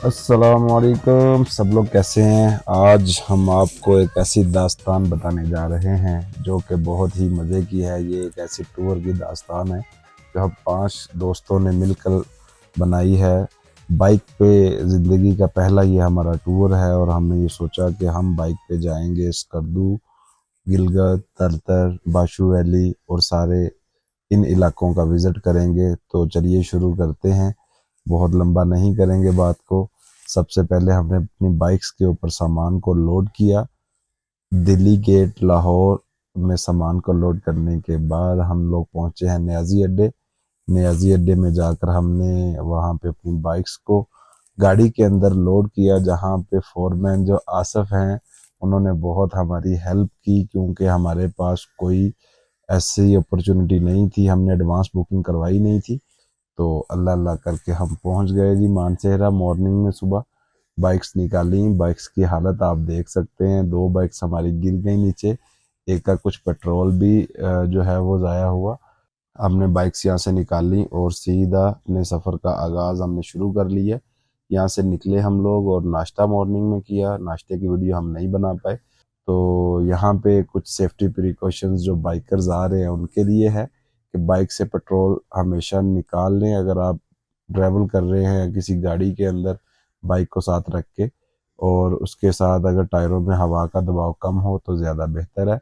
अस्सलामुअलैकुम, सब लोग कैसे हैं। आज हम आपको एक ऐसी दास्तान बताने जा रहे हैं जो कि बहुत ही मज़े की है। ये एक ऐसी टूर की दास्तान है जो हम 5 दोस्तों ने मिलकर बनाई है। बाइक पे ज़िंदगी का पहला ये हमारा टूर है और हमने ये सोचा कि हम बाइक पे जाएंगे स्कर्दू, गिलगित, तरतर, बाशू वैली और सारे इन इलाकों का विज़िट करेंगे। तो चलिए शुरू करते हैं, बहुत लंबा नहीं करेंगे बात को। सबसे पहले हमने अपनी बाइक्स के ऊपर सामान को लोड किया। दिल्ली गेट लाहौर में सामान को लोड करने के बाद हम लोग पहुंचे हैं नियाजी अड्डे। नियाजी अड्डे में जाकर हमने वहां पे अपनी बाइक्स को गाड़ी के अंदर लोड किया, जहां पे फोरमैन जो आसिफ हैं उन्होंने बहुत हमारी हेल्प की, क्योंकि हमारे पास कोई ऐसी अपॉर्चुनिटी नहीं थी, हमने एडवांस बुकिंग करवाई नहीं थी। तो अल्लाह अल्लाह करके हम पहुंच गए जी मानसेहरा। मॉर्निंग में सुबह बाइक्स निकाली, बाइक्स की हालत आप देख सकते हैं। 2 बाइक्स हमारी गिर गई नीचे, एक का कुछ पेट्रोल भी जो है वो ज़ाया हुआ। हमने बाइक्स यहाँ से निकाली और सीधा अपने सफ़र का आगाज़ हमने शुरू कर लिया। यहाँ से निकले हम लोग और नाश्ता मॉर्निंग में किया। नाश्ते की वीडियो हम नहीं बना पाए। तो यहाँ पे कुछ सेफ्टी प्रिकॉशंस जो बाइकर्स आ रहे हैं उनके लिए है कि बाइक से पेट्रोल हमेशा निकाल लें अगर आप ट्रैवल कर रहे हैं किसी गाड़ी के अंदर, बाइक को साथ रख के। और उसके साथ अगर टायरों में हवा का दबाव कम हो तो ज़्यादा बेहतर है।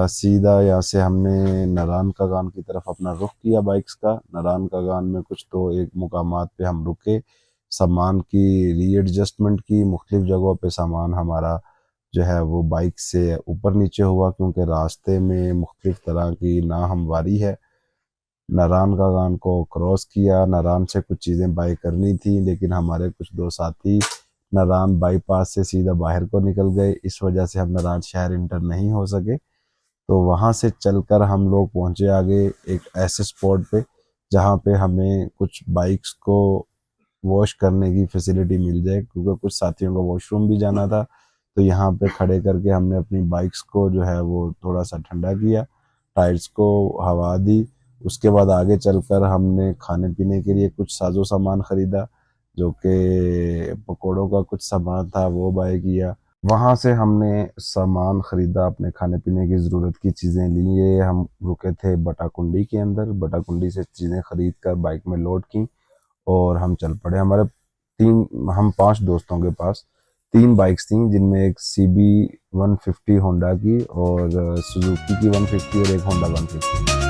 सीधा यहाँ से हमने नारायण कागान की तरफ अपना रुख किया बाइक्स का। नारायण कागान में कुछ तो एक मुकामात पे हम रुके, सामान की रीएडजस्टमेंट की। मुख्तलिफ जगहों पे सामान हमारा जो है वो बाइक से ऊपर नीचे हुआ, क्योंकि रास्ते में मुख्तलिफ तरह की नाहमवारी है। नारायण कागान को क्रॉस किया, नारायण से कुछ चीज़ें बाई करनी थी, लेकिन हमारे कुछ दो साथी नारायण बाईपास से सीधा बाहर को निकल गए, इस वजह से हम नारायण शहर इंटर नहीं हो सके। तो वहाँ से चलकर हम लोग पहुँचे आगे एक ऐसे स्पॉट पे जहाँ पे हमें कुछ बाइक्स को वॉश करने की फैसिलिटी मिल जाए, क्योंकि कुछ साथियों को वॉशरूम भी जाना था। तो यहाँ पे खड़े करके हमने अपनी बाइक्स को जो है वो थोड़ा सा ठंडा किया, टायर्स को हवा दी। उसके बाद आगे चलकर हमने खाने पीने के लिए कुछ साजो सामान ख़रीदा, जो कि पकौड़ों का कुछ सामान था वो बाय किया। वहाँ से हमने सामान ख़रीदा, अपने खाने पीने की ज़रूरत की चीज़ें ली। ये हम रुके थे बटाकुंडी के अंदर, बटाकुंडी से चीज़ें ख़रीद कर बाइक में लोड की और हम चल पड़े। हम 5 दोस्तों के पास 3 बाइक्स थी, जिनमें एक CB 150 होंडा की और सुजुकी की 150 और एक होंडा 150।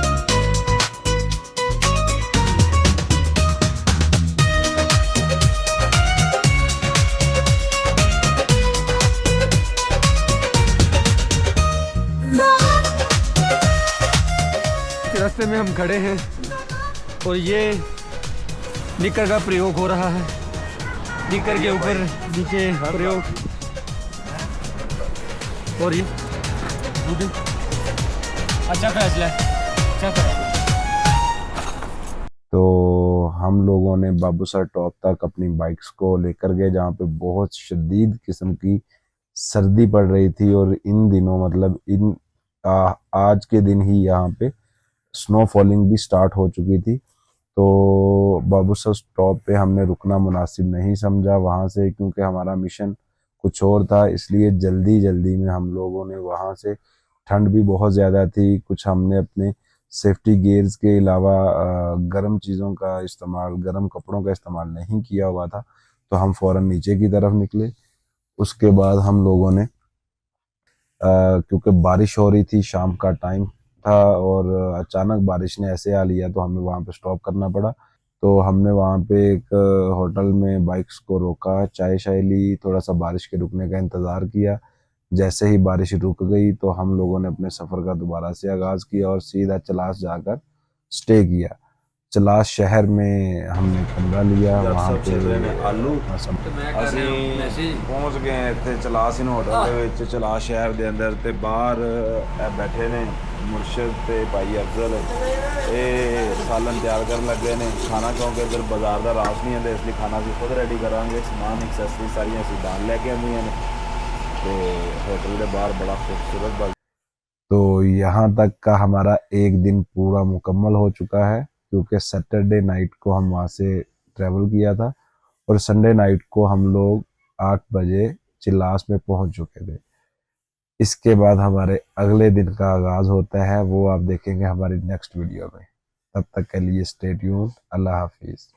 रास्ते में हम खड़े हैं और ये निकर का प्रयोग हो रहा है। निकर के ऊपर नीचे प्रयोग और ये अच्छा फैसला है। तो हम लोगों ने बाबूसर टॉप तक अपनी बाइक्स को लेकर गए, जहाँ पे बहुत शदीद किस्म की सर्दी पड़ रही थी। और इन दिनों मतलब आज के दिन ही यहाँ पे स्नो फॉलिंग भी स्टार्ट हो चुकी थी। तो बाबूसर स्टॉप पे हमने रुकना मुनासिब नहीं समझा वहाँ से, क्योंकि हमारा मिशन कुछ और था। इसलिए जल्दी जल्दी में हम लोगों ने वहाँ से, ठंड भी बहुत ज़्यादा थी, कुछ हमने अपने सेफ्टी गियर्स के अलावा गर्म चीज़ों का इस्तेमाल, गर्म कपड़ों का इस्तेमाल नहीं किया हुआ था। तो हम फ़ौरन नीचे की तरफ निकले। उसके बाद हम लोगों ने क्योंकि बारिश हो रही थी, शाम का टाइम था और अचानक बारिश ने ऐसे आ लिया तो हमें वहाँ पे स्टॉप करना पड़ा। तो हमने वहाँ पे एक होटल में बाइक्स को रोका, चाय शाय ली, थोड़ा सा बारिश के रुकने का इंतज़ार किया। जैसे ही बारिश रुक गई तो हम लोगों ने अपने सफ़र का दोबारा से आगाज़ किया और सीधा चलास जाकर स्टे किया। चलास शहर में हमने कमरा लिया। वहाँ पे आलू ਅਸੀਂ ਪਹੁੰਚ ਗਏ ਇੱਥੇ ਚਲਾਸ ਇਨ ਹੋਟਲ ਦੇ ਵਿੱਚ, ਚਲਾਸ ਸ਼ਹਿਰ ਦੇ ਅੰਦਰ। ਤੇ ਬਾਹਰ ਬੈਠੇ ਨੇ ਮੁਰਸ਼ਦ ਤੇ ਭਾਈ ਅਫਜ਼ਲ, ਇਹ ਸਾਲਨ ਤਿਆਰ ਕਰਨ ਲੱਗੇ ਨੇ ਖਾਣਾ, ਕਿਉਂਕਿ ਇੱਧਰ ਬਾਜ਼ਾਰ ਦਾ ਰਾਸ ਨਹੀਂ ਆਉਂਦਾ, ਇਸ ਲਈ ਖਾਣਾ ਅਸੀਂ ਖੁਦ ਰੈਡੀ ਕਰਾਂਗੇ। ਸਮਾਨ ਐਕਸੈਸਰੀ ਸਾਰੀਆਂ ਅਸੀਂ ਨਾਲ ਲੈ ਕੇ ਆਉਂਦੀਆਂ ਨੇ। ਤੇ ਹੋਟਲ ਦੇ ਬਾਹਰ बड़ा खूबसूरत बाग। तो यहाँ तक का हमारा एक दिन पूरा मुकम्मल हो चुका है, क्योंकि सैटरडे नाइट को हम वहाँ से ट्रैवल किया था और संडे नाइट को हम लोग 8 बजे चिल्लास में पहुंच चुके थे। इसके बाद हमारे अगले दिन का आगाज होता है, वो आप देखेंगे हमारी नेक्स्ट वीडियो में। तब तक के लिए स्टे ट्यून्ड। अल्लाह हाफिज।